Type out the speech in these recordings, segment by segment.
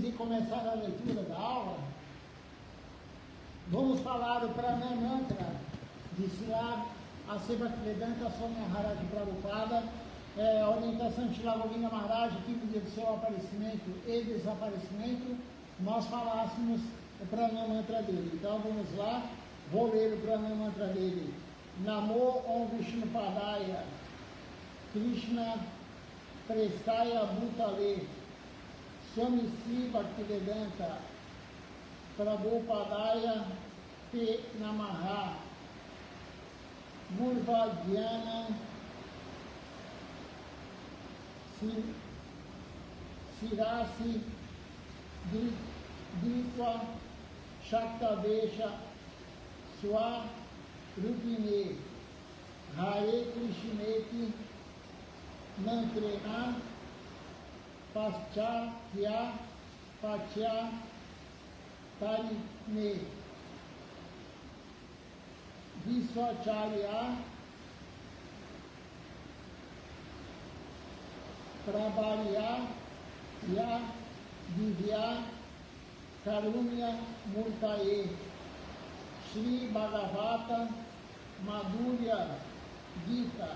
de começar a leitura da aula, vamos falar o Pranam Mantra de Srila Aseva Bhaktivedanta Swami Maharaj Prabhupada, a orientação de Srila Govinda Maharaj, que no dia do seu aparecimento e desaparecimento, nós falássemos o Pranam Mantra dele. Então vamos lá, vou ler o Pranam Mantra dele. Namo Om Vishnu Padaya Krishna Prestaya Bhutale Swami Sri Bhaktivedanta Prabhupadaya Te Namaha Gurvadhyana Sirasi Dritva Shaktavesha Swa Rupine Hare Krishneti Mantrena Paschatya Pachya Tarine Visvacharya Prabharya Ya Divya Karunya Murtaye Shri Bhagavata Madhurya Gita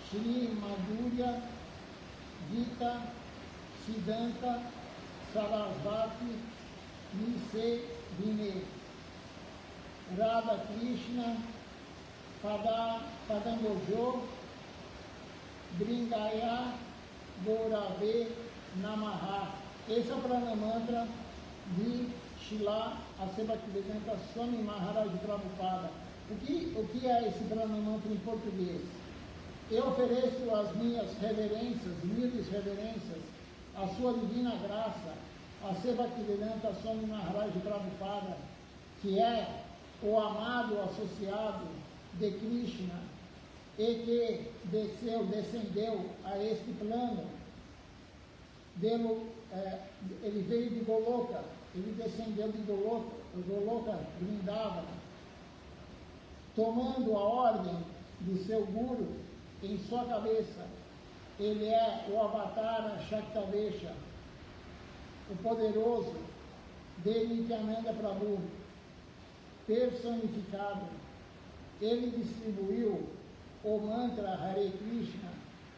Shri Madhurya Gita Siddhanta Sarasvati Nise Vine Radha Krishna Padangojo Bringaya Gaurave Namaha. Esse é o Pranam Mantra de Srila Aseva Bhaktivedanta Swami Maharaj Prabhupada. O que é esse Pranam Mantra em português? Eu ofereço as minhas reverências, humildes reverências, à sua divina graça, Aseva Bhaktivedanta Swami Maharaj Prabhupada, que é o amado associado de Krishna e que descendeu a este plano. Ele veio de Goloka, ele descendeu de Goloka Vrindavana, tomando a ordem de seu guru em sua cabeça. Ele é o Avatar Shaktavesha, o poderoso de Nityananda Prabhu, personificado. Ele distribuiu o mantra Hare Krishna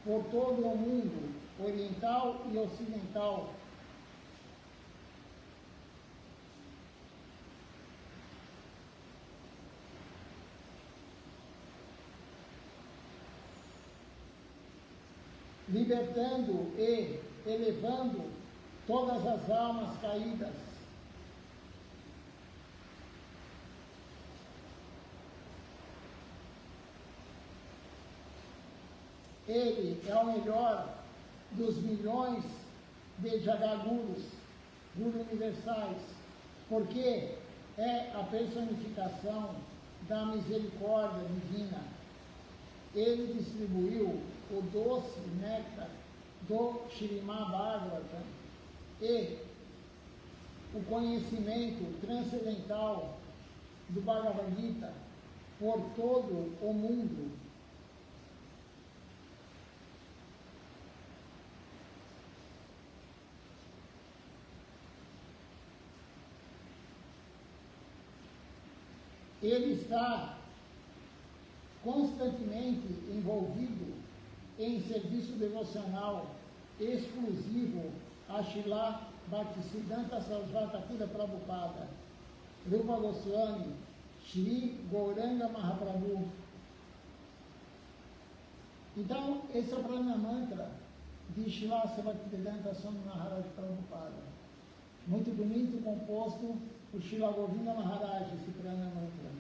por todo o mundo, oriental e ocidental. Libertando e elevando todas as almas caídas. Ele é o melhor dos milhões de Jagagurus, Gurus universais, porque é a personificação da misericórdia divina. Ele distribuiu o doce néctar do Śrīmad Bhagavatam e o conhecimento transcendental do Bhagavad Gita por todo o mundo. Ele está constantemente envolvido em serviço devocional exclusivo a Srila Bhaktisiddhanta Sarasvati Thakur Prabhupada, Rupa Goswami, Shri Gauranga Mahaprabhu. Então, esse é o Pranam Mantra de Srila Aseva Bhaktivedanta Swami Maharaj Prabhupada. Muito bonito, composto por Srila Govinda Maharaj, esse Pranam Mantra.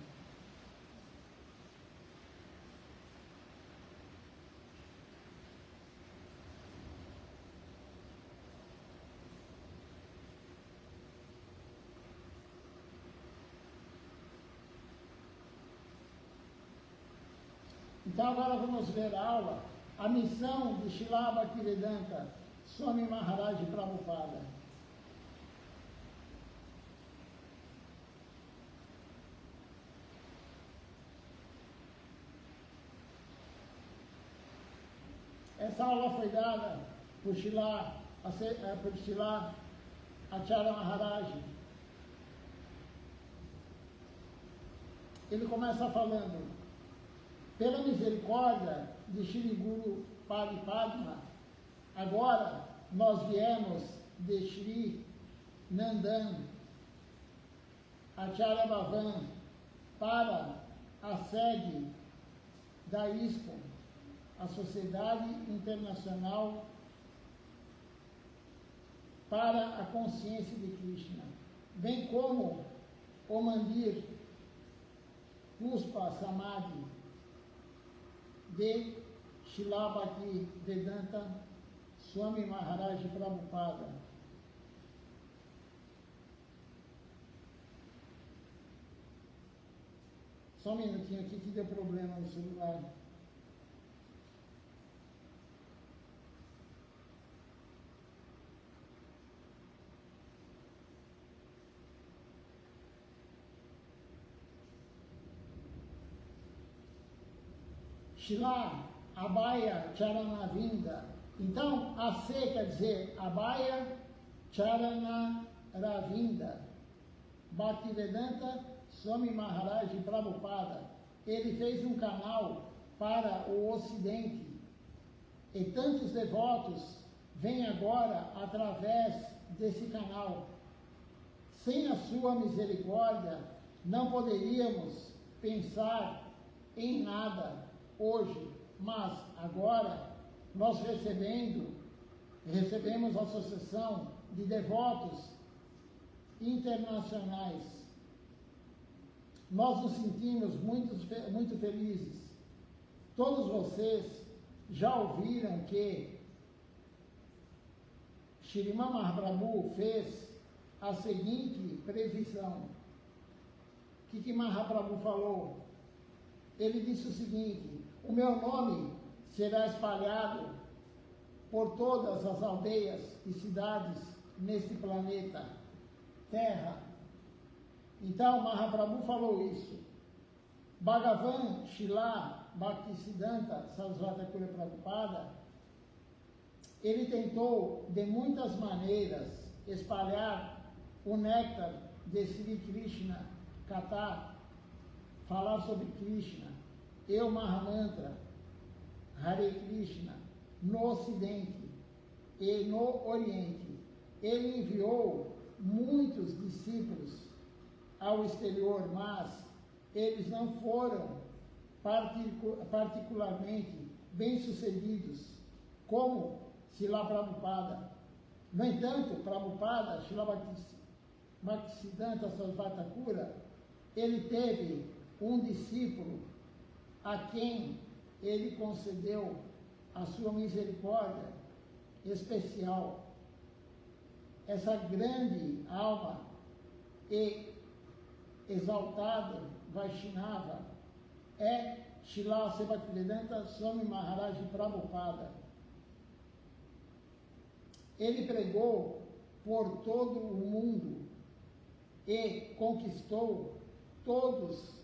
Então agora vamos ver a aula, a missão de Srila Bhaktivedanta Swami Maharaj Prabhupada. Essa aula foi dada por Srila Acharya Maharaj, ele começa falando, pela misericórdia de Shri Guru Padma, agora nós viemos de Shri Nandan Acharya Bhavan para a sede da ISKCON, a Sociedade Internacional para a Consciência de Krishna, bem como o Mandir Puspa Samadhi de Srila Bhaktivedanta Swami Maharaj Prabhupada. Só um minutinho aqui que deu problema no celular. Shila Abhaya Charanavinda. Então, a C quer dizer Abhaya Charanavinda. Bhaktivedanta Swami Maharaj Prabhupada. Ele fez um canal para o Ocidente. E tantos devotos vêm agora através desse canal. Sem a sua misericórdia, não poderíamos pensar em nada hoje, mas agora nós recebemos a associação de devotos internacionais. Nós nos sentimos muito felizes. Todos vocês já ouviram que Shriman Mahaprabhu fez a seguinte previsão. O que Mahaprabhu falou? Ele disse o seguinte: o meu nome será espalhado por todas as aldeias e cidades neste planeta Terra. Então, Mahaprabhu falou isso. Bhagavan Srila Bhaktisiddhanta Sarasvati Thakur Prabhupada, ele tentou de muitas maneiras espalhar o néctar de Sri Krishna Katha, falar sobre Krishna, e o Mahamantra, Hare Krishna, no Ocidente e no Oriente. Ele enviou muitos discípulos ao exterior, mas eles não foram particularmente bem-sucedidos, como Srila Prabhupada. No entanto, Prabhupada, Srila Bhaktisiddhanta Sarasvati Thakur, ele teve um discípulo a quem ele concedeu a sua misericórdia especial. Essa grande alma e exaltada Vaishnava é Srila Bhaktivedanta Swami Maharaj Prabhupada. Ele pregou por todo o mundo e conquistou todos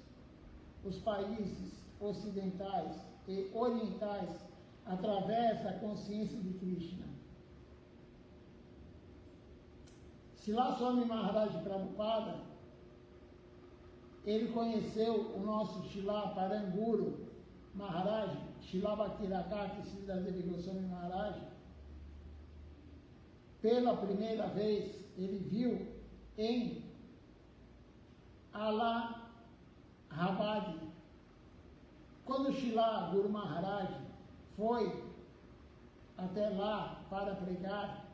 os países ocidentais e orientais através da consciência de Krishna. Srila Swami Maharaj Prabhupada, ele conheceu o nosso Srila Paranguru Maharaj, Srila Bhaktirakaki Siddhadevi Goswami Maharaj. Pela primeira vez, ele viu em Allahabad. Quando Srila Guru Maharaj foi até lá para pregar,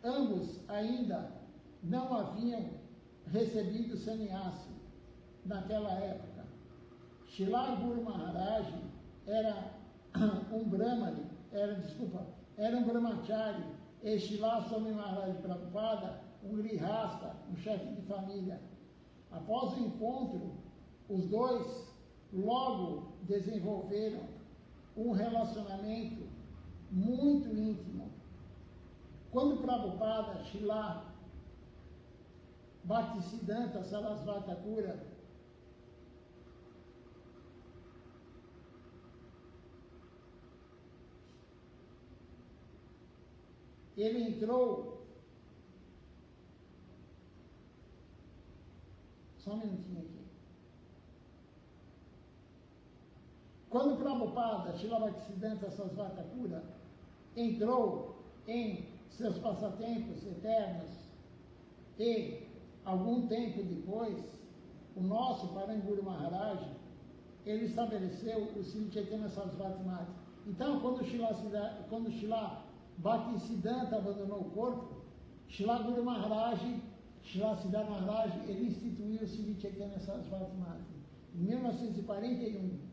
ambos ainda não haviam recebido sannyasi naquela época. Srila Guru Maharaj era um brahmane, era um brahmachari, e Srila Swami Maharaj Prabhupada, um grihasta, um chefe de família. Após o encontro, os dois logo desenvolveram um relacionamento muito íntimo. Quando Prabhupada, Srila Bhaktisiddhanta Sarasvati Thakur, ele entrou Só um minutinho aqui. Quando Prabhupada, Srila Bhaktisiddhanta Sarasvati Thakura, entrou em seus passatempos eternos e, algum tempo depois, o nosso Paranguru Maharaj, ele estabeleceu o Sri Chaitanya Sarasvati Mati. Então, quando Srila Bhaktisiddhanta abandonou o corpo, Srila Guru Maharaj, Srila Siddhar Maharaj, ele instituiu o Sri Chaitanya Sarasvati Mati em 1941.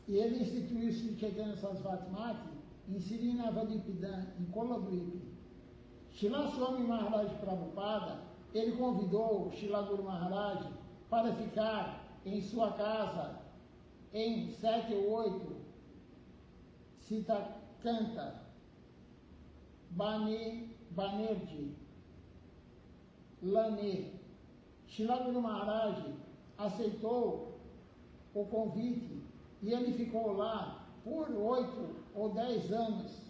E ele instituiu o Sri Chaitanya Sarasvati Mati em Sirinavadvipan, em Koladvipa. Srila Swami Maharaj Prabhupada, ele convidou Srila Guru Maharaj para ficar em sua casa em 708 Sitakanta Banerjee Lane. Srila Guru Maharaj aceitou o convite e ele ficou lá por 8 ou 10 anos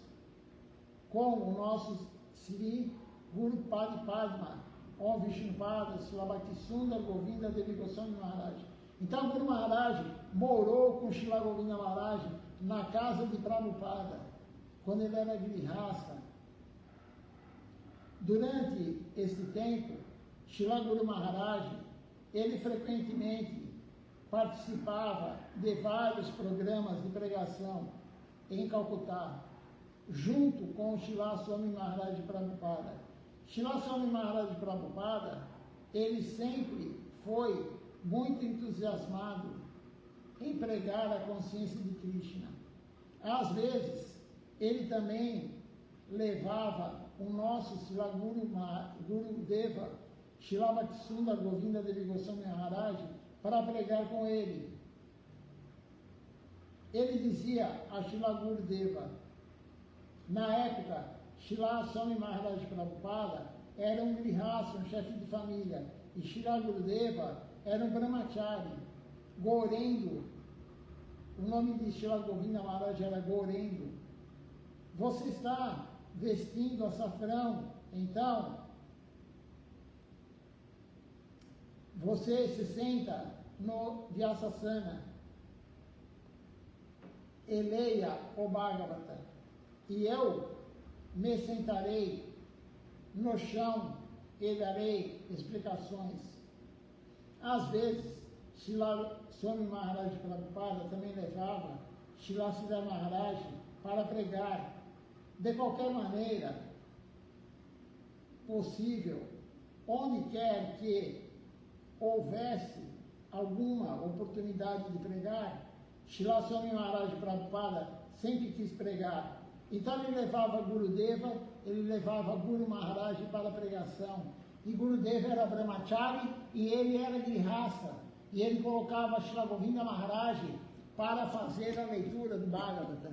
com o nosso Sri Guru Padma, Om Vishnupada, Srila Bhaktisundar Govinda Devi Goswami Maharaj. Então, Guru Maharaj morou com Srila Govinda Maharaj na casa de Prabhupada, quando ele era grihasta. Durante esse tempo, Srila Guru Maharaj, ele frequentemente participava de vários programas de pregação em Calcutá, junto com o Srila Swami Maharaj Prabhupada. Srila Swami Maharaj Prabhupada, ele sempre foi muito entusiasmado em pregar a consciência de Krishna. Às vezes, ele também levava o nosso Srila Gurudeva, Srila Bhaktisiddhanta Govinda Devi Goswami Maharaj, para pregar com ele. Ele dizia a Srila Gurudeva, na época, Srila Swami Maharaj Prabhupada era um grihasta, um chefe de família, e Srila Gurudeva era um brahmachari. Gorendo, o nome de Srila Govinda Maharaj era Gorendo. Você está vestindo açafrão, então você se senta no Vyasasana e leia o Bhagavata, e eu me sentarei no chão e darei explicações. Às vezes, Srila Swami Maharaj Prabhupada também levava Srila Siddhar Maharaj para pregar. De qualquer maneira possível, onde quer que houvesse alguma oportunidade de pregar, Srila Swami Maharaj Prabhupada sempre quis pregar. Então ele levava Gurudeva, ele levava Guru Maharaj para a pregação. E Gurudeva era brahmachari e ele era grihasta. E ele colocava Srila Govinda Maharaj para fazer a leitura do Bhagavatam.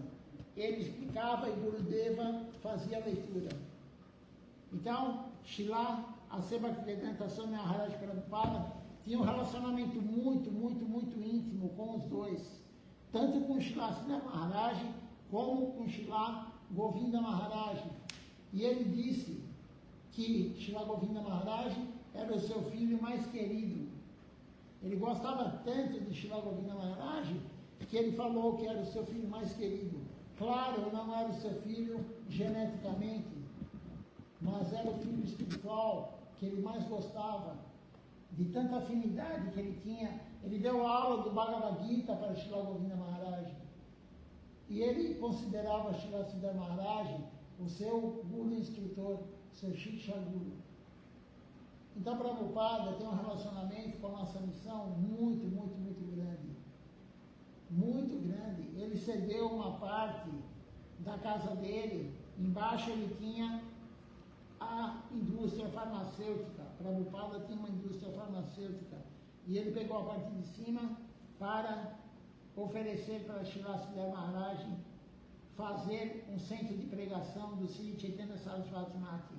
Ele explicava e Gurudeva fazia a leitura. Então, Srila Bhaktisiddhanta Swami Maharaj Prabhupada tinha um relacionamento muito íntimo com os dois. Tanto com Srila Siddhar Maharaj como com Srila Govinda Maharaj. E ele disse que Srila Govinda Maharaj era o seu filho mais querido. Ele gostava tanto de Srila Govinda Maharaj que ele falou que era o seu filho mais querido. Claro, não era o seu filho geneticamente, mas era o filho espiritual que ele mais gostava, de tanta afinidade que ele tinha. Ele deu aula do Bhagavad Gita para Srila Govinda Maharaj. E ele considerava Srila Siddhar Maharaj o seu guru instrutor, seu Shiksha Guru. Então, Prabhupada tem um relacionamento com a nossa missão muito grande. Muito grande. Ele cedeu uma parte da casa dele, embaixo ele tinha a indústria farmacêutica. Prabhupada tinha uma indústria farmacêutica. E ele pegou a parte de cima para oferecer para Srila Siddhar Maharaj fazer um centro de pregação do Sri Chaitanya Sarasvati Mati.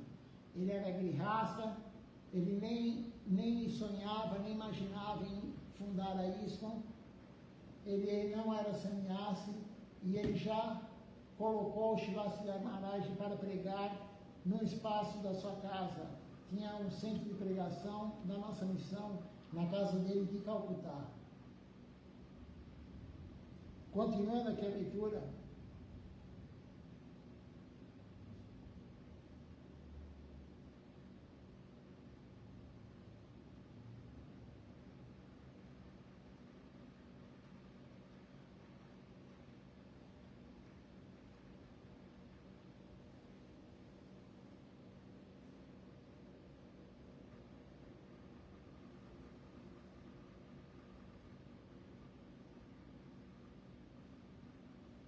Ele era grihasta, ele nem sonhava, nem imaginava em fundar a ISKCON. Ele não era sannyasi e ele já colocou o Shila Siddhar Maharaj para pregar no espaço da sua casa. Tinha um centro de pregação da nossa missão na casa dele de Calcutá. Continuando aqui a leitura.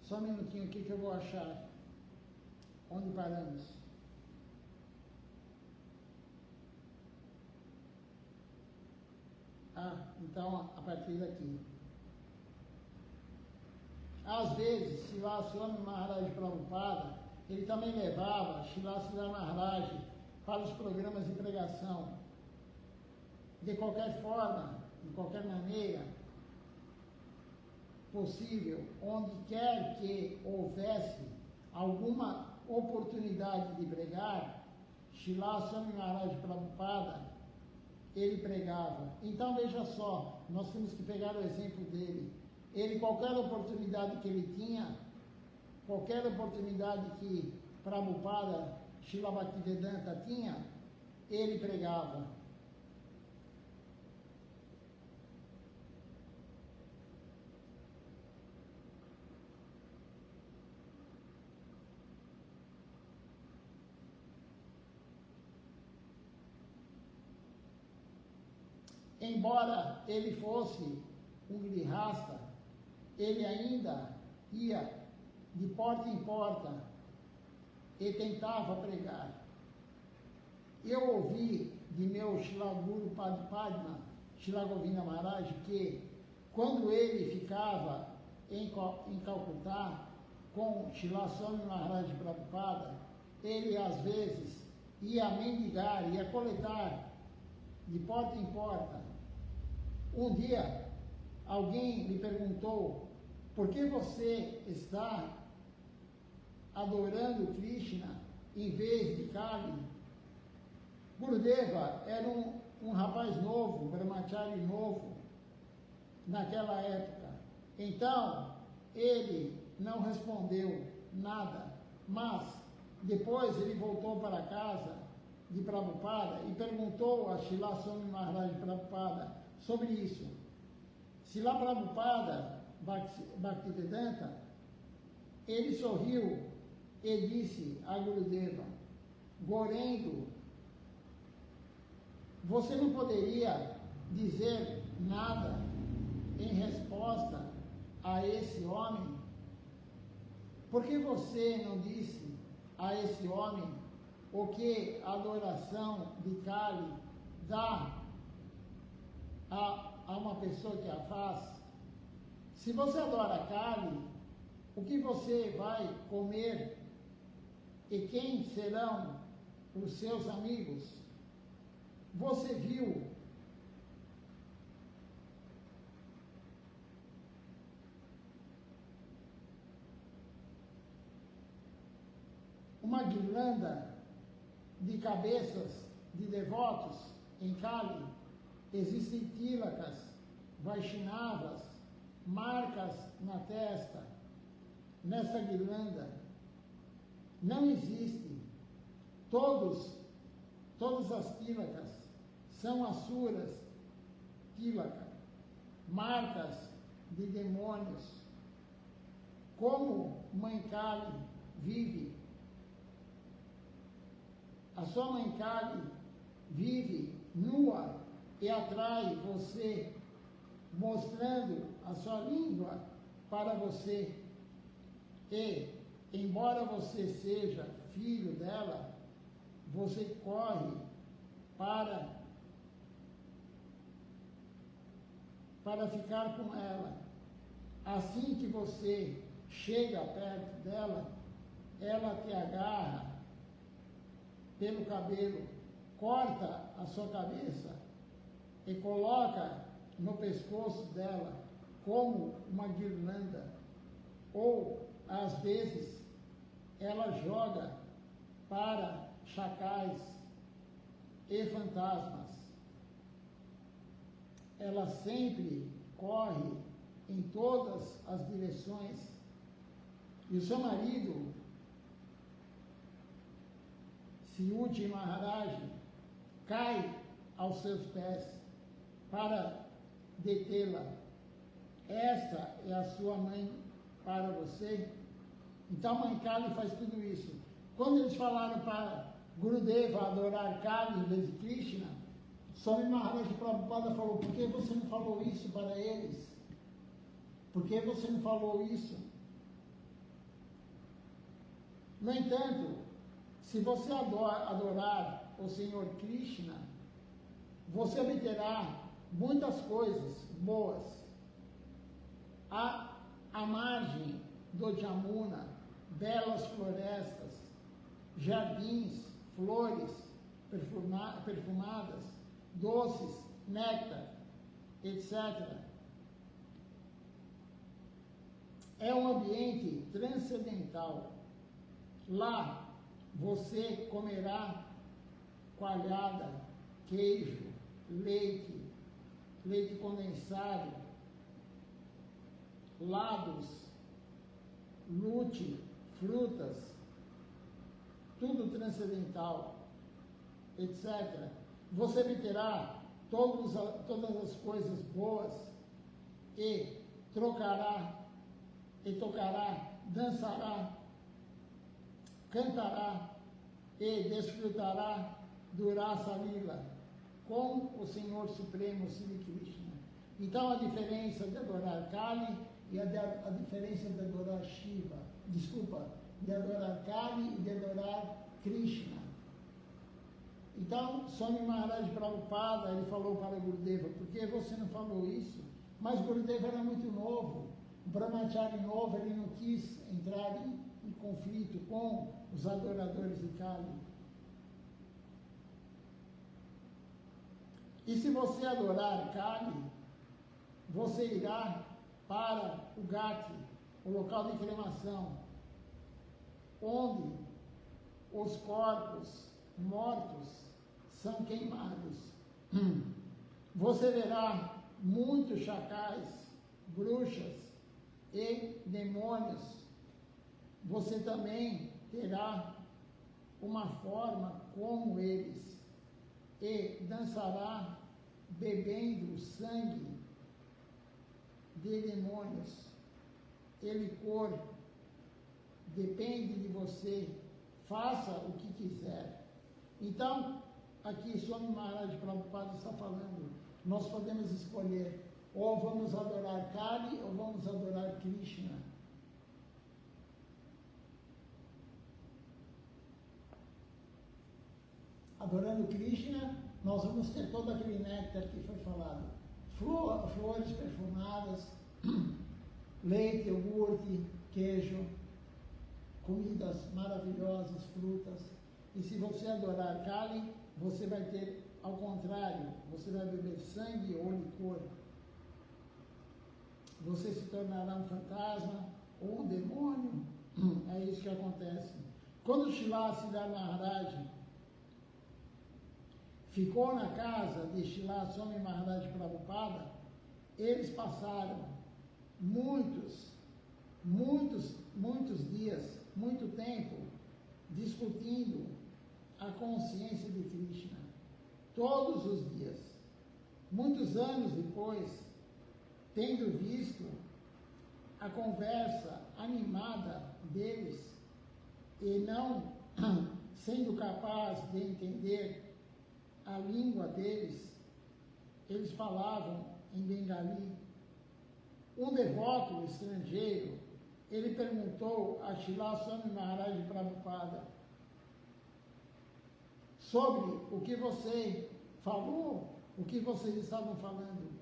Só um minutinho aqui que eu vou achar onde paramos. Então, a partir daqui. Às vezes, Srila Swami Maharaj Prabhupada, ele também levava Srila Siddhar Maharaj para os programas de pregação. De qualquer forma, de qualquer maneira possível, onde quer que houvesse alguma oportunidade de pregar, Srila Swami Maharaj Prabhupada, ele pregava. Então veja só, nós temos que pegar o exemplo dele. Ele, qualquer oportunidade que ele tinha, qualquer oportunidade que Prabhupada, Srila Bhaktivedanta tinha, ele pregava. Embora ele fosse um grihasta, ele ainda ia de porta em porta e tentava pregar. Eu ouvi de meu Srila Guru Padma, Srila Govinda Maharaj, que quando ele ficava em Calcutá com Srila Swami Maharaj Prabhupada, ele às vezes ia mendigar, ia coletar de porta em porta. Um dia, alguém me perguntou, por que você está adorando Krishna em vez de Kali? Gurudeva era um rapaz novo, brahmachari novo, naquela época. Então, ele não respondeu nada, mas depois ele voltou para casa de Prabhupada e perguntou a Srila Swami Maharaj Prabhupada sobre isso. Srila Prabhupada Bhaktivedanta, ele sorriu e disse a Gurudeva, Gorendo, você não poderia dizer nada em resposta a esse homem? Por que você não disse a esse homem o que a adoração de Kali dá a uma pessoa que a faz? Se você adora Kali, o que você vai comer e quem serão os seus amigos? Você viu uma guirlanda de cabeças de devotos em Kali? Existem tilakas, vaishnavas, marcas na testa. Nessa guirlanda não existe. Todas as tilakas são asuras, tilaka, marcas de demônios. Como Mãe Kali vive? A sua Mãe Kali vive nua e atrai você, mostrando a sua língua para você. E, embora você seja filho dela, você corre para ficar com ela. Assim que você chega perto dela, ela te agarra pelo cabelo, corta a sua cabeça e coloca no pescoço dela como uma guirlanda. ou às vezes ela joga para chacais e fantasmas. Ela sempre corre em todas as direções. E o seu marido, Siyuti Maharaj, cai aos seus pés para detê-la. Esta é a sua mãe para você. Então, a mãe Kali faz tudo isso. Quando eles falaram para Gurudeva adorar Kali em vez de Krishna, Swami Maharaj Prabhupada falou: por que você não falou isso para eles? Por que você não falou isso? No entanto, se você adorar o Senhor Krishna, você obterá muitas coisas boas. À margem do Jamuna, belas florestas, jardins, flores perfumadas, doces, néctar, etc. É um ambiente transcendental. Lá você comerá coalhada, queijo, leite condensado, lados, lute, frutas, tudo transcendental, etc. Você obterá todas as coisas boas e tocará, dançará, cantará e desfrutará do Rasa Lila com o Senhor Supremo Sri Krishna. Então a diferença de adorar Kali e a diferença de adorar Shiva, de adorar Kali e de adorar Krishna. Então, Swami Maharaj Prabhupada, ele falou para Gurudeva: por que você não falou isso? Mas Gurudeva era muito novo, o Brahmachari novo, ele não quis entrar em conflito com os adoradores de Kali. E se você adorar Kali, você irá para o Gati, o local de cremação, onde os corpos mortos são queimados. Você verá muitos chacais, bruxas e demônios. Você também terá uma forma como eles e dançará bebendo sangue de demônios e licor. Depende de você, faça o que quiser. Então, aqui Swami Maharaj Prabhupada está falando, nós podemos escolher, ou vamos adorar Kali ou vamos adorar Krishna. Adorando Krishna, nós vamos ter todo aquele néctar que foi falado. Flores perfumadas, leite, iogurte, queijo, comidas maravilhosas, frutas. E se você adorar Kali, você vai ter, ao contrário, você vai beber sangue ou licor. Você se tornará um fantasma ou um demônio. É isso que acontece. Quando Srila Siddhar Maharaj ficou na casa de Srila Swami Maharaj Prabhupada, eles passaram muitos dias, muito tempo, discutindo a consciência de Krishna. Todos os dias. Muitos anos depois, tendo visto a conversa animada deles e não sendo capaz de entender a língua deles, eles falavam em bengali. Um devoto estrangeiro, ele perguntou a Srila Swami Maharaj Prabhupada sobre o que você falou, o que vocês estavam falando.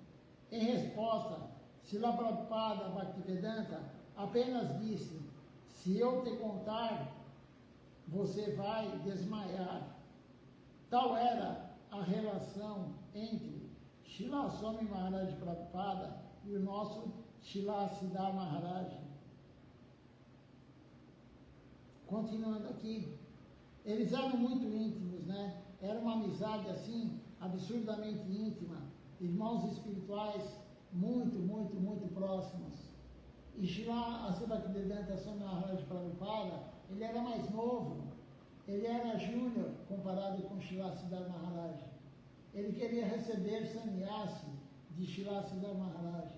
Em resposta, Srila Prabhupada Bhaktivedanta apenas disse: se eu te contar, você vai desmaiar. Tal era a relação entre Srila Swami Maharaj Prabhupada e o nosso Srila Siddhar Maharaj. continuando aqui, eles eram muito íntimos, né? Era uma amizade assim, absurdamente íntima, irmãos espirituais muito, muito, muito próximos. E Srila Bhaktivedanta Swami Maharaj Prabhupada, ele era mais novo, ele era júnior comparado com Srila Siddhartha Maharaj. Ele queria receber sannyasi de Srila Siddhartha Maharaj.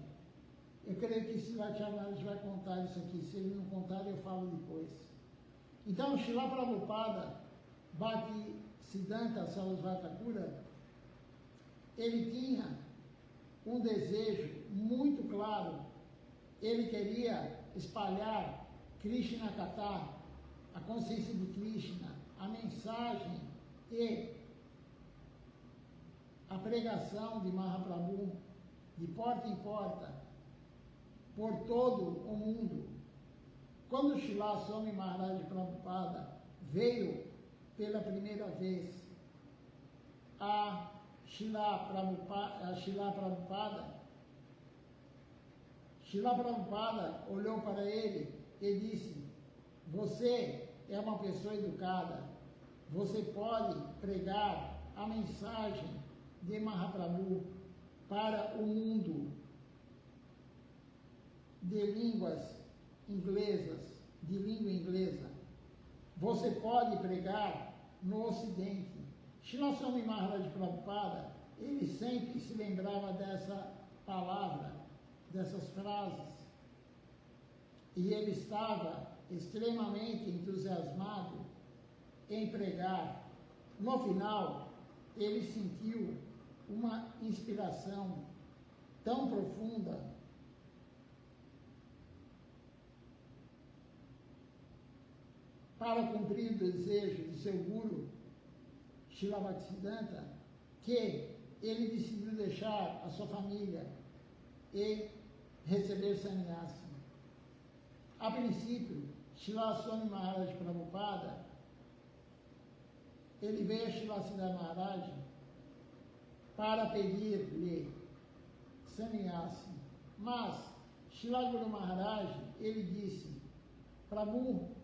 Eu creio que Srila Maharaj vai contar isso aqui, se ele não contar eu falo depois. Então Srila Prabhupada, Bhaktisiddhanta Sarasvati Thakura, ele tinha um desejo muito claro. Ele queria espalhar Krishna Katha, a consciência de Krishna, a mensagem e a pregação de Mahaprabhu, de porta em porta, por todo o mundo. Quando Srila Swami Maharaj Prabhupada veio pela primeira vez a Srila Prabhupada olhou para ele e disse: você é uma pessoa educada, você pode pregar a mensagem de Mahaprabhu para o mundo de línguas inglesas, de língua inglesa. Você pode pregar no Ocidente. Srila Swami Maharaj Prabhupada, ele sempre se lembrava dessa palavra, dessas frases. E ele estava extremamente entusiasmado em pregar. No final, ele sentiu uma inspiração tão profunda para cumprir o desejo de seu guru, Srila Bhaktisiddhanta, que ele decidiu deixar a sua família e receber sannyasi. A princípio, Srila Swami Maharaj Prabhupada, ele veio a Srila Siddhartha Maharaj para pedir-lhe sannyasi. Mas Srila Guru Maharaj, ele disse: Prabhu,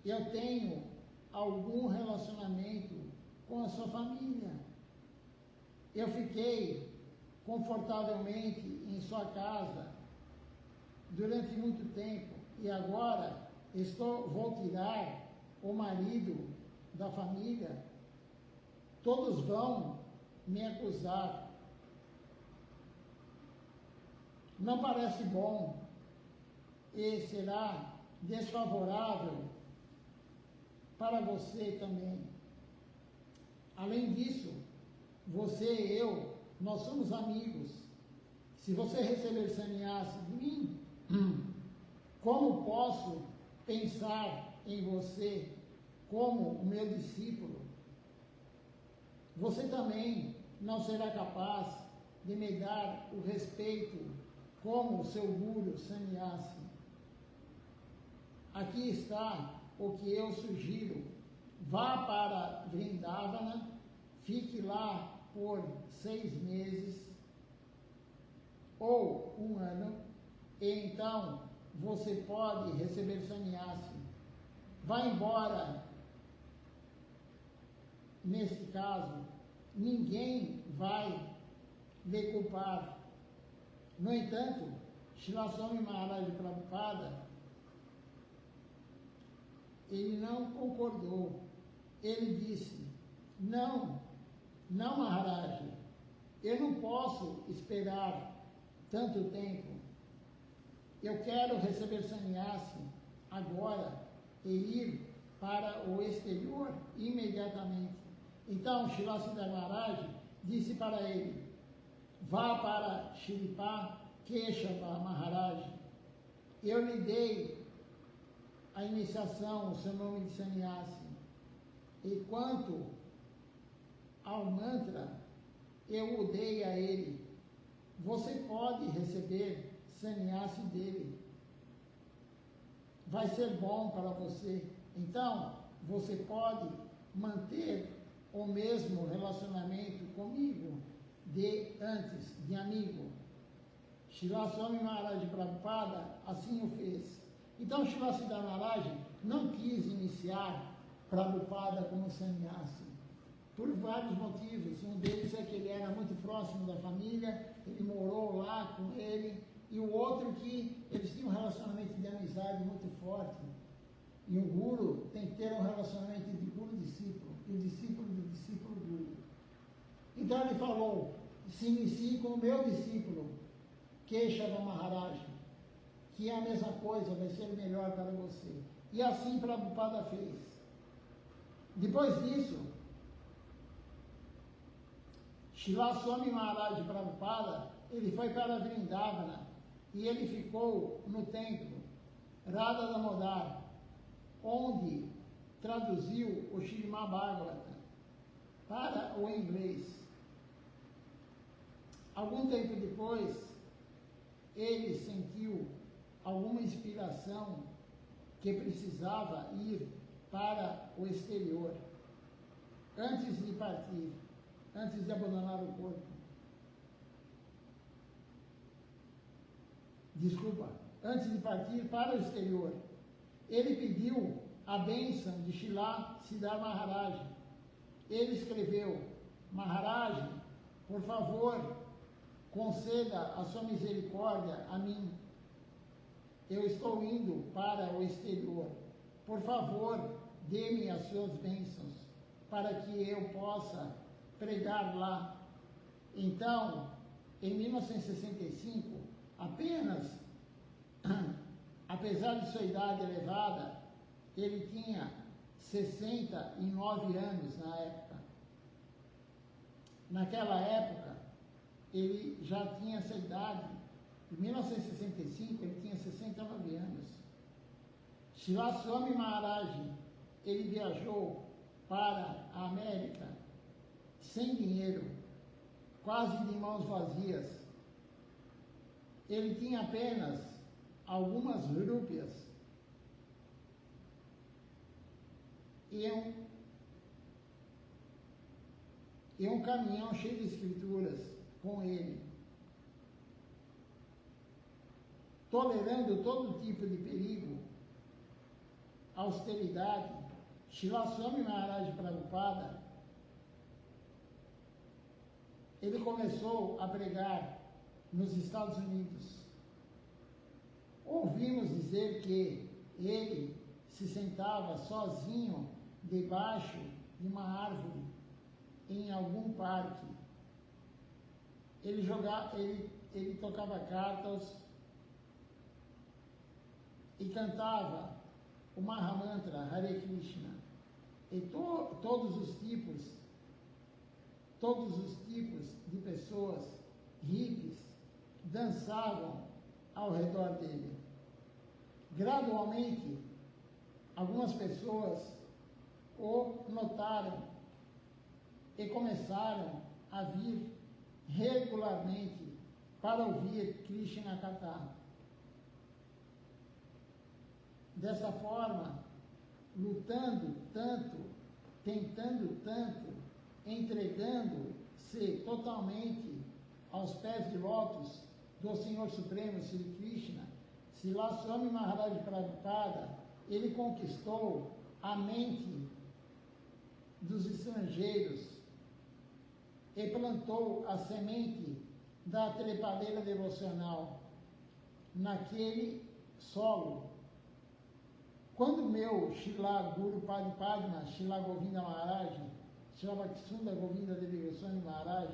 eu tenho algum relacionamento com a sua família. Eu fiquei confortavelmente em sua casa durante muito tempo e agora vou tirar o marido da família. Todos vão me acusar. Não parece bom e será desfavorável para você também. Além disso, você e eu, nós somos amigos. Se você receber sannyasi de mim, como posso pensar em você como o meu discípulo? Você também não será capaz de me dar o respeito como seu guru sannyasi. Aqui está o que eu sugiro: vá para Vrindavana, fique lá por 6 meses ou 1 ano, e então você pode receber sannyasi. Vá embora. Nesse caso, ninguém vai lhe culpar. No entanto, Srila Swami Maharaj Prabhupada, ele não concordou. Ele disse: não Maharaj, eu não posso esperar tanto tempo. Eu quero receber sannyasi agora e ir para o exterior imediatamente. Então Srila Siddhartha Maharaj disse para ele: vá para Shripa Keshava Maharaj. Eu lhe dei a iniciação, o seu nome de sannyasi. E quanto ao mantra, eu o dei a ele. Você pode receber sannyasi dele. Vai ser bom para você. Então, você pode manter o mesmo relacionamento comigo de antes, de amigo. Srila Swami Maharaj Prabhupada assim o fez. Então Srila Siddhartha Maharaj não quis iniciar Prabhupada como sannyasi, por vários motivos. Um deles é que ele era muito próximo da família, ele morou lá com ele, e o outro que eles tinham um relacionamento de amizade muito forte. E o guru tem que ter um relacionamento de guru-discípulo, e o discípulo do discípulo-guru. Então ele falou, se inicie com o meu discípulo, Keshava Maharaj, que é a mesma coisa, vai ser melhor para você. E assim Prabhupada fez. Depois disso, Srila Swami Maharaj Prabhupada, ele foi para Vrindavana e ele ficou no templo Radha Damodar, onde traduziu o Srimad Bhagavatam para o inglês. Algum tempo depois, ele sentiu alguma inspiração que precisava ir para o exterior, antes de partir, antes de abandonar o corpo. Antes de partir para o exterior, ele pediu a bênção de Srila Siddhar Maharaj. Ele escreveu, Maharaj, por favor, conceda a sua misericórdia a mim. Eu estou indo para o exterior. Por favor, dê-me as suas bênçãos, para que eu possa pregar lá. Então, em 1965, apesar de sua idade elevada, ele tinha 69 anos na época. Naquela época, ele já tinha essa idade. Em 1965, ele tinha 69 anos. Srila Swami Maharaj, ele viajou para a América sem dinheiro, quase de mãos vazias. Ele tinha apenas algumas rúpias e um caminhão cheio de escrituras com ele. Tolerando todo tipo de perigo, austeridade, Srila Swami Maharaj Prabhupada, ele começou a pregar nos Estados Unidos. Ouvimos dizer que ele se sentava sozinho debaixo de uma árvore em algum parque. Ele tocava cartas e cantava o Mahamantra Hare Krishna. E todos os tipos de pessoas, hippies, dançavam ao redor dele. Gradualmente, algumas pessoas o notaram e começaram a vir regularmente para ouvir Krishna Katha. Dessa forma, lutando tanto, tentando tanto, entregando-se totalmente aos pés de lótus do Senhor Supremo, Sri Krishna, Srila Swami Maharaj Prabhupada, ele conquistou a mente dos estrangeiros e plantou a semente da trepadeira devocional naquele solo. Quando meu Srila Guru Padma, Srila Govinda Maharaj, Srila Bhaktisunda Govinda Devi Goswami Maharaj,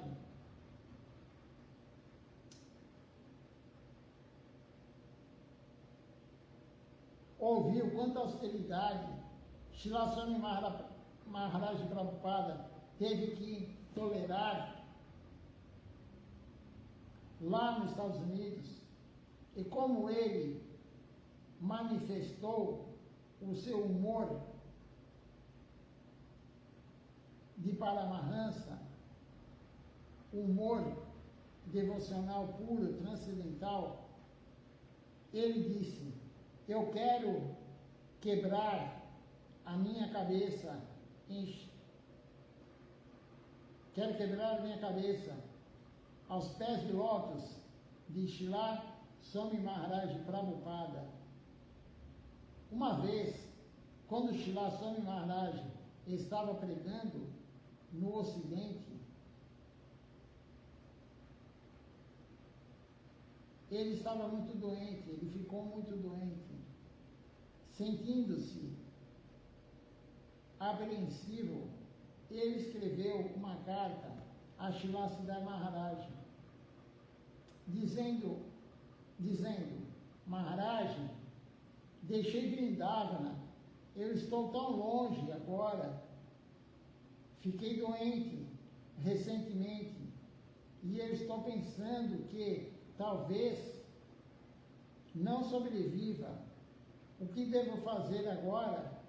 ouviu quanta austeridade Srila Swami Maharaj Prabhupada teve que tolerar lá nos Estados Unidos, e como ele manifestou o seu humor de Paramahansa, humor devocional puro, transcendental, ele disse: eu quero quebrar a minha cabeça aos pés de lótus de Srila Swami Maharaj Prabhupada. Uma vez, quando Srila Swami Maharaj estava pregando no Ocidente, ele estava muito doente, ele ficou muito doente, sentindo-se apreensivo. Ele escreveu uma carta a Srila Siddhar Maharaj, dizendo, Maharaj, deixei Vrindavana, eu estou tão longe agora, fiquei doente recentemente, e eu estou pensando que talvez não sobreviva. O que devo fazer agora?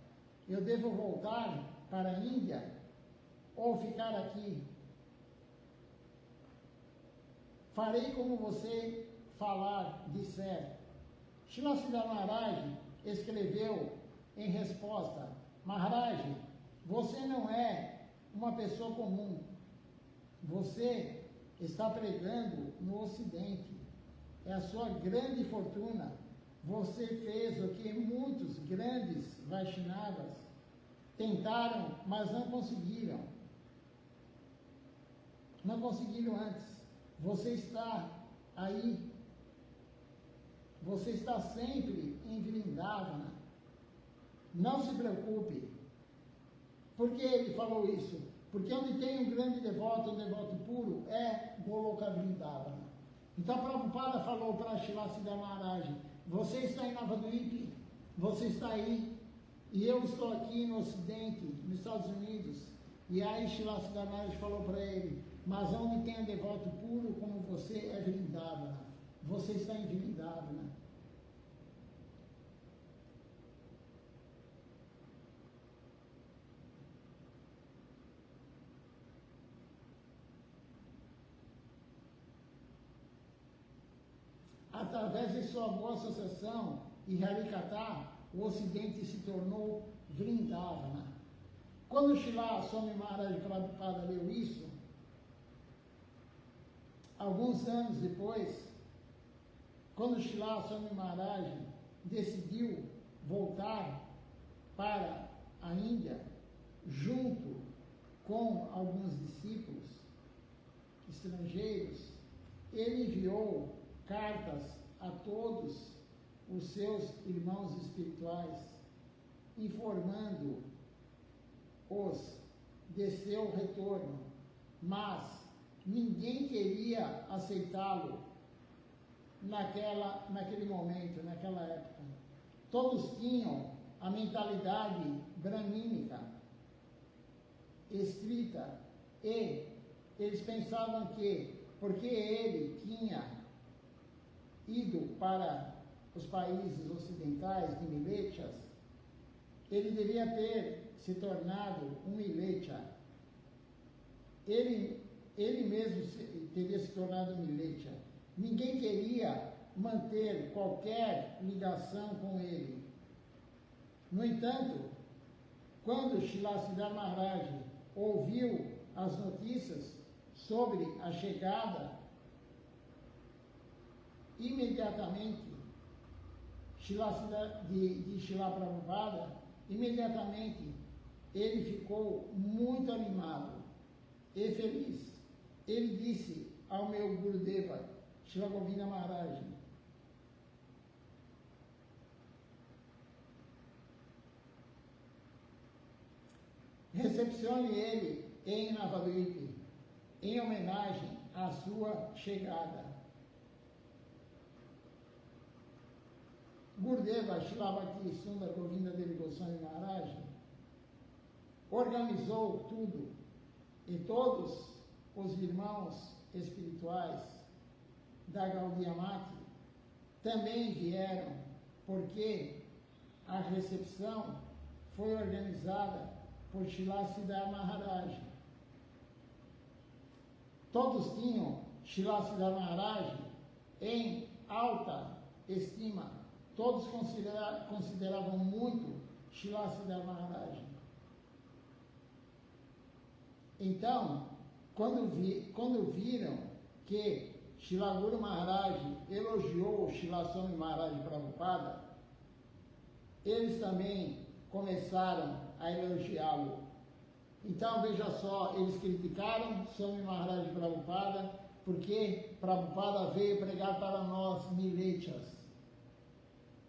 Eu devo voltar para a Índia ou ficar aqui? Farei como você disser. Srila Siddhar Maharaj escreveu em resposta: Maharaj, você não é uma pessoa comum. Você está pregando no Ocidente. É a sua grande fortuna. Você fez o que muitos grandes Vaishnavas tentaram, mas não conseguiram. Não conseguiram antes. Você está aí. Você está sempre em Vrindavana. Não se preocupe. Por que ele falou isso? Porque onde tem um grande devoto, um devoto puro, é Goloka Vrindavana. Então Prabhupada falou para Srila Siddhar Maharaj: você está em Navadvipa, você está aí, e eu estou aqui no Ocidente, nos Estados Unidos. E aí Srila Siddhar Maharaj falou para ele: mas onde tem um devoto puro como você é Vrindavana. Você está em Vrindavana. Através de sua boa associação e Harikatha, o Ocidente se tornou Vrindavana. Quando Srila Swami Maharaj Prabhupada leu isso, alguns anos depois, quando Srila Swami Maharaj decidiu voltar para a Índia, junto com alguns discípulos estrangeiros, ele enviou cartas a todos os seus irmãos espirituais, informando-os de seu retorno, mas ninguém queria aceitá-lo naquele momento, naquela época. Todos tinham a mentalidade brahmínica estrita, e eles pensavam que, porque ele tinha ido para os países ocidentais de Milechas, ele devia ter se tornado um Milecha. Ele mesmo teria se tornado um Milecha. Ninguém queria manter qualquer ligação com ele. No entanto, quando Srila Siddhar Maharaj ouviu as notícias sobre a chegada, imediatamente, de Srila Prabhupada, imediatamente ele ficou muito animado e feliz. Ele disse ao meu Gurudeva, Srila Govinda Maharaj: recepcione ele em Navadvipa, em homenagem à sua chegada. Gurudeva Srila Bhakti Sundar Govinda Devi Goswami Maharaj organizou tudo, e todos os irmãos espirituais da Gaudiya Mata também vieram, porque a recepção foi organizada por Srila Siddhar Maharaj. Todos tinham Srila Siddhar Maharaj em alta estima. Todos consideravam muito Srila Siddhar Maharaj. Então, quando viram que Srila Guru Maharaj elogiou Srila Swami Maharaj Prabhupada, eles também começaram a elogiá-lo. Então, veja só, eles criticaram Swami Maharaj Prabhupada, porque Prabhupada veio pregar para nós milechas.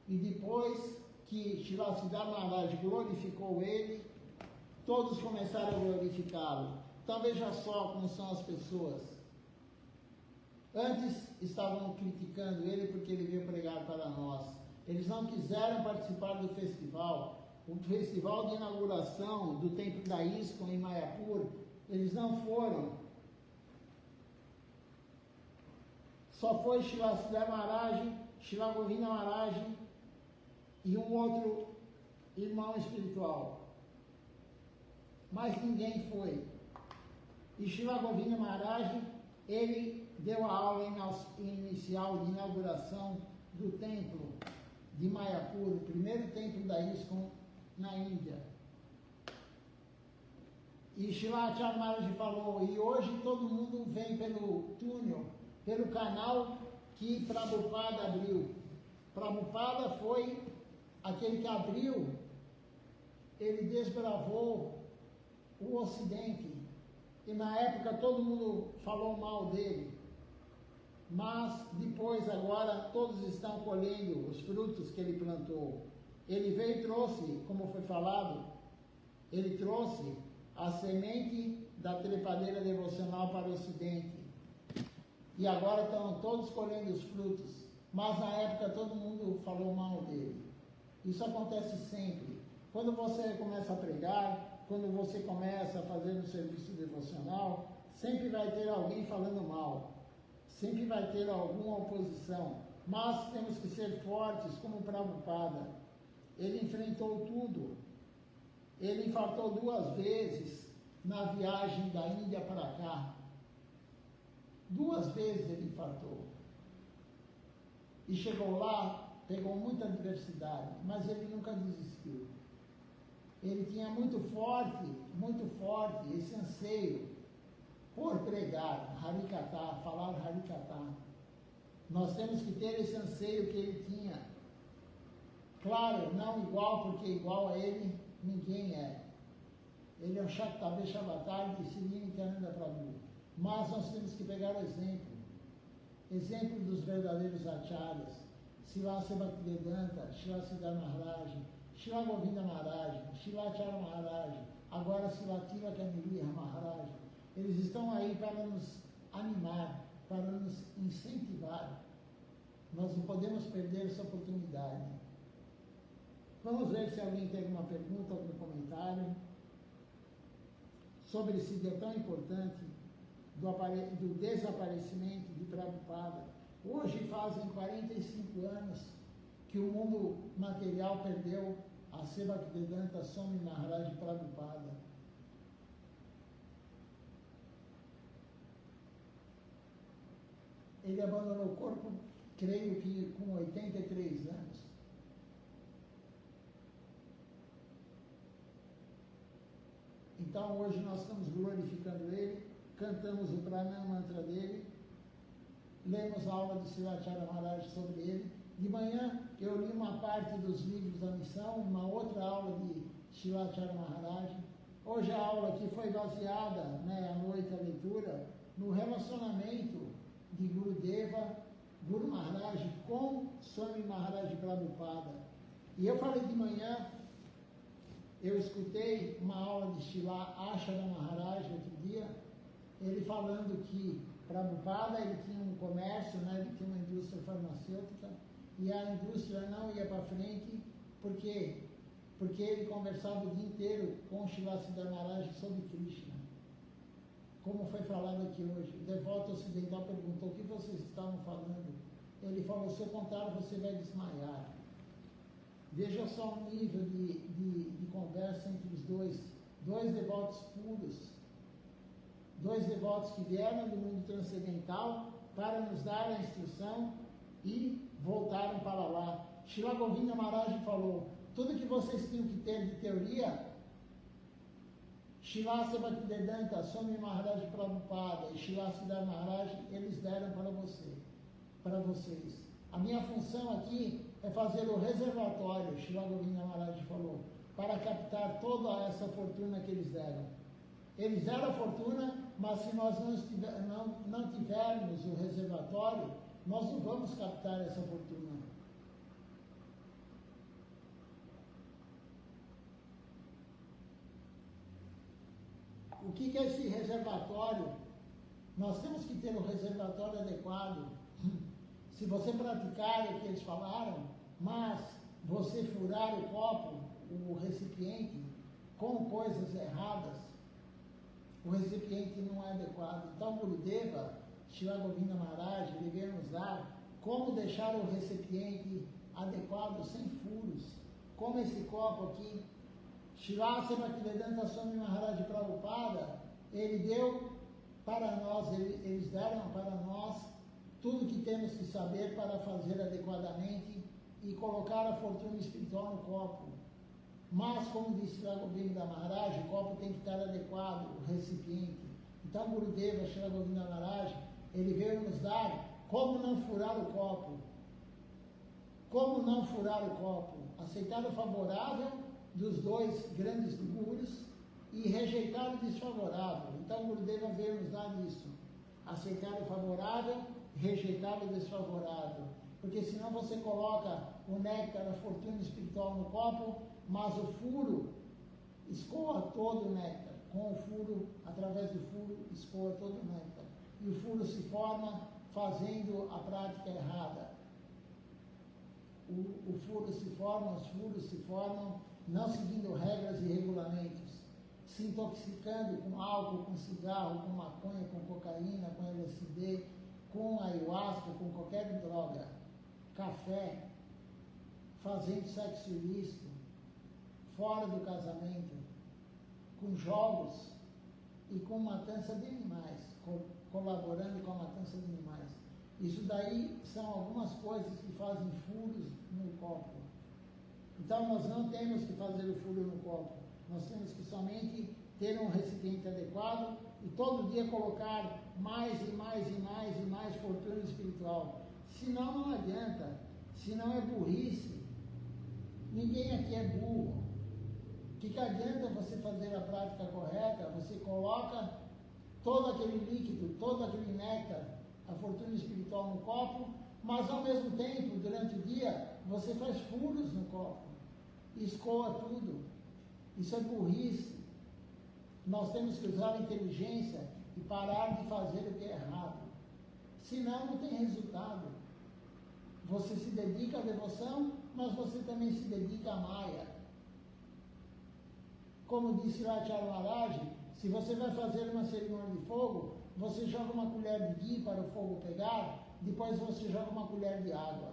E depois que Srila Siddhartha Maharaj glorificou ele, todos começaram a glorificá-lo. Então, veja só como são as pessoas. Antes estavam criticando ele porque ele veio pregar para nós. Eles não quiseram participar do festival. O festival de inauguração do templo da ISKCON em Mayapur, eles não foram. Só foi Srila Siddhartha Maharaj, Srila Govinda Maharaj e um outro irmão espiritual. Mas ninguém foi. E Srila Govinda Maharaj, ele deu a aula inicial de inauguração do templo de Mayapur, o primeiro templo da ISKCON na Índia. E Srila Acharya Maharaj falou, e hoje todo mundo vem pelo túnel, pelo canal que Prabhupada abriu. Prabhupada foi aquele que abriu, ele desbravou o Ocidente. E na época todo mundo falou mal dele. Mas depois, agora, todos estão colhendo os frutos que ele plantou. Ele veio e trouxe, como foi falado, ele trouxe a semente da trepadeira devocional para o Ocidente. E agora estão todos colhendo os frutos. Mas na época todo mundo falou mal dele. Isso acontece sempre. Quando você começa a pregar, quando você começa a fazer um serviço devocional, sempre vai ter alguém falando mal. Sempre vai ter alguma oposição. Mas temos que ser fortes como Prabhupada. Ele enfrentou tudo. Ele infartou 2 vezes na viagem da Índia para cá. 2 vezes ele infartou. E chegou lá, pegou muita adversidade, mas ele nunca desistiu. Ele tinha muito forte esse anseio por pregar Harikatha, falar Harikatha. Nós temos que ter esse anseio que ele tinha. Claro, não igual, porque igual a ele ninguém é. Ele é um Shaktavesh Avatar de Sri Nityananda Prabhu. Mas nós temos que pegar o exemplo dos verdadeiros acharyas, Srila Bhaktivedanta, Srila Siddhartha Maharaj, Srila Govinda Maharaj, Srila Acharya Maharaj, agora Srila Tilakamiliha Maharaj. Eles estão aí para nos animar, para nos incentivar. Nós não podemos perder essa oportunidade. Vamos ver se alguém tem alguma pergunta, algum comentário sobre esse dia tão importante do desaparecimento de Prabhupada. Hoje fazem 45 anos que o mundo material perdeu a Bhaktivedanta Swami Maharaj Prabhupada. Ele abandonou o corpo, creio que com 83 anos. Então hoje nós estamos glorificando ele, cantamos o Pranam Mantra dele, lemos a aula de Srila Acharya Maharaj sobre ele. De manhã eu li uma parte dos livros da missão, uma outra aula de Srila Acharya Maharaj. Hoje a aula aqui foi baseada, à noite a leitura, no relacionamento de Gurudeva, Guru Maharaj com Swami Maharaj Prabhupada. E eu falei de manhã, eu escutei uma aula de Srila Acharya Maharaj outro dia, ele falando que Prabhupada, ele tinha um comércio, ele tinha uma indústria farmacêutica, e a indústria não ia para frente, porque ele conversava o dia inteiro com Srila Siddhartha Maharaj sobre Krishna. Como foi falado aqui hoje, o devoto ocidental perguntou: o que vocês estavam falando? Ele falou: se eu contar, você vai desmaiar. Veja só o nível de conversa entre os dois devotos puros, 2 devotos que vieram do mundo transcendental para nos dar a instrução e voltaram para lá. Srila Govinda Maharaj falou: tudo que vocês tinham que ter de teoria, Srila Bhaktivedanta, Swami Maharaj Prabhupada e Srila Siddhartha Maharaj, eles deram para vocês. A minha função aqui é fazer o reservatório, Srila Govinda Maharaj falou. para captar toda essa fortuna que eles deram. Eles deram a fortuna, mas se nós não tivermos o reservatório, nós não vamos captar essa fortuna. O que é esse reservatório? Nós temos que ter um reservatório adequado. Se você praticar o que eles falaram, mas você furar o copo, o recipiente, com coisas erradas, o recipiente não é adequado. Então, Gurudeva, Srila Govinda Maharaj, ele veio nos dar como deixar o recipiente adequado, sem furos. Como esse copo aqui, Srila Bhaktivedanta Swami Maharaj Prabhupada, ele deu para nós, eles deram para nós tudo que temos que saber para fazer adequadamente e colocar a fortuna espiritual no copo. Mas, como disse Srila Govinda Maharaj, o copo tem que estar adequado, o recipiente. Então, Gurudeva, Srila Govinda Maharaj, ele veio nos dar como não furar o copo. Como não furar o copo. Aceitar o favorável dos dois grandes gurus e rejeitar o desfavorável. Então, Gurudeva veio nos dar isso. Aceitar o favorável, rejeitar o desfavorável. Porque senão você coloca o néctar, a fortuna espiritual no copo, mas o furo escoa todo o néctar. Com o furo, através do furo, escoa todo o néctar. E o furo se forma fazendo a prática errada. O furo se forma, os furos se formam, não seguindo regras e regulamentos. Se intoxicando com álcool, com cigarro, com maconha, com cocaína, com LSD, com ayahuasca, com qualquer droga. Café, fazendo sexo ilícito, fora do casamento, com jogos e com matança de animais, colaborando com a matança de animais. Isso daí são algumas coisas que fazem furos no copo. Então nós não temos que fazer o furo no copo, nós temos que somente ter um recipiente adequado e todo dia colocar mais e mais e mais e mais fortuna espiritual. Senão não adianta, senão é burrice. Ninguém aqui é burro. O que adianta você fazer a prática correta? Você coloca todo aquele líquido, todo aquele néctar, a fortuna espiritual no copo, mas ao mesmo tempo, durante o dia, você faz furos no copo, escoa tudo. Isso é burrice. Nós temos que usar a inteligência e parar de fazer o que é errado. Senão não tem resultado. Você se dedica à devoção, mas você também se dedica à Maya. Como disse Racharya Maharaj, se você vai fazer uma cerimônia de fogo, você joga uma colher de ghee para o fogo pegar, depois você joga uma colher de água.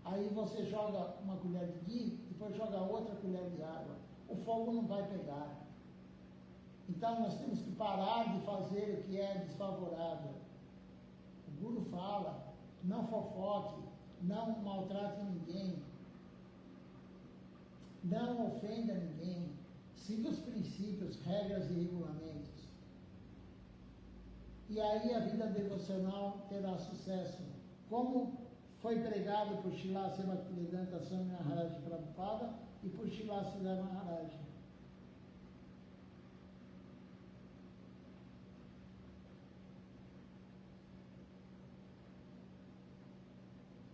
Aí você joga uma colher de ghee, depois joga outra colher de água. O fogo não vai pegar. Então nós temos que parar de fazer o que é desfavorável. O Guru fala, não fofoque, não maltrate ninguém, não ofenda ninguém, siga os princípios, regras e regulamentos. E aí a vida devocional terá sucesso. Como foi pregado por Srila Bhaktivedanta Swami Maharaj Prabhupada e por Srila Sridhar Maharaj.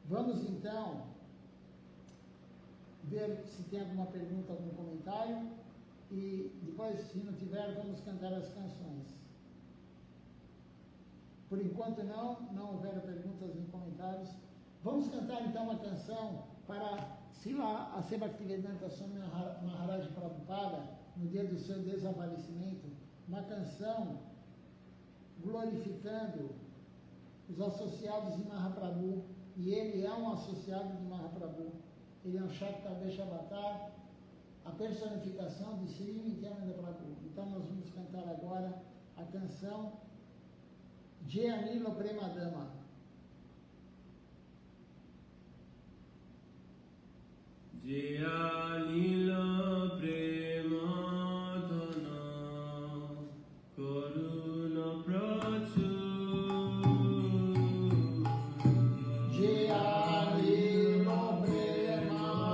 Vamos então ver se tem alguma pergunta, algum comentário e depois, se não tiver, vamos cantar as canções. Por enquanto não houver perguntas nem comentários. Vamos cantar então uma canção para Srila Bhaktivedanta Swami Maharaj Prabhupada, no dia do seu desaparecimento, uma canção glorificando os associados de Mahaprabhu, e ele é um associado de Mahaprabhu. Ele é um Shaktavesh Avatar, a personificação de Sri Nityananda Prabhu. Então nós vamos cantar agora a canção Jayanila Premadama. Jayanila Premadana Karuna Prachur Jayanila Premadana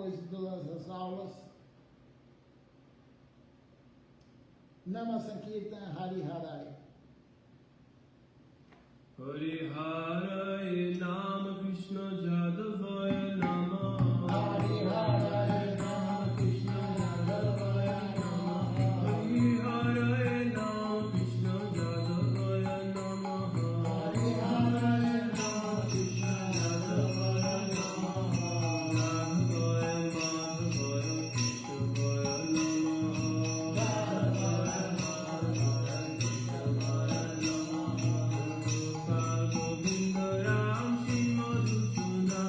depois de todas as aulas. Nama Sankirtan Hari Harai. Hari Harai Nama Krishna Jadavaya Nama Hari Harai Nama Krishna Jadavaya Nama. Hari Harai Nama Krishna Jadavaya Nama Hari Harai Nama Krishna Jadavaya Nama. Jadavaya Madhavaya Krishnavaya Nama Govinda Ram Shri Madhusudana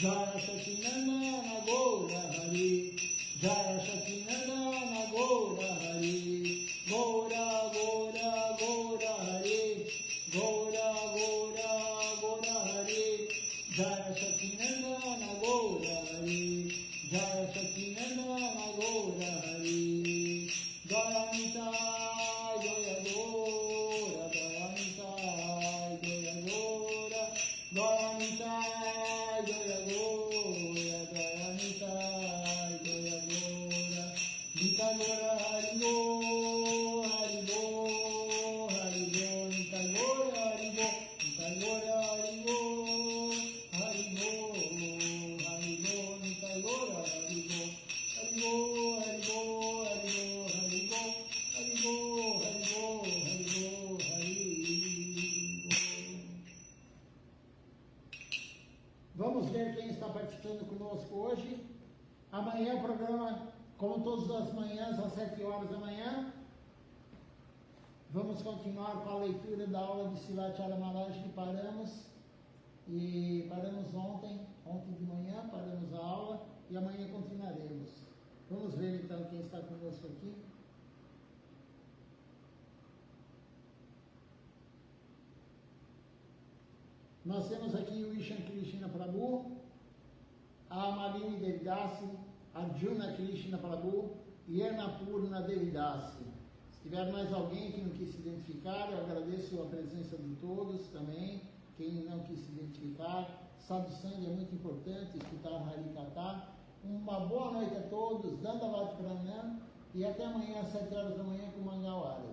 Jaya Satinandana Gaura Hari, Jaya Satinandana Gaura Hari, Gaura Gaura Gaura Hari, Gaura Gaura Gaura Hari, Jaya Satinandana Gaura Hari, Jaya Satinandana Gaura Hari, Jaya Nitai Jaya Gaura, Jaya Nitai Jaya Gaura, Jaya Nitai Jaya Gaura, Jaya Nitai Jaya Gaura, Nitai Gaura Hari Go, Hari Go, Hari Go, Nitai Gaura Hari Go, Nitai Gaura Hari Go, Hari Go, Hari Go, Nitai Gaura Hari Go, Hari Go, Hari Go, Hari Go, Hari Go, Hari Go, Hari Go, Hari Go, Hari Go. Vamos ver quem está participando conosco hoje. Amanhã o programa, como todas as manhãs, às 7 horas da manhã. Vamos continuar com a leitura da aula de Silatara Maharaj que paramos. E paramos ontem de manhã, paramos a aula e amanhã continuaremos. Vamos ver então quem está conosco aqui. Nós temos aqui o Ishan Krishna Prabhu, a Malini Devidasi, a Juna Krishna Prabhu e Ernapurna Devidasi. Se tiver mais alguém que não quis se identificar, eu agradeço a presença de todos também. Quem não quis se identificar, Sadhusanga é muito importante, escutar Harikata. Uma boa noite a todos, Dandavad Pranam, e até amanhã às 7 horas da manhã com Mangal Arati.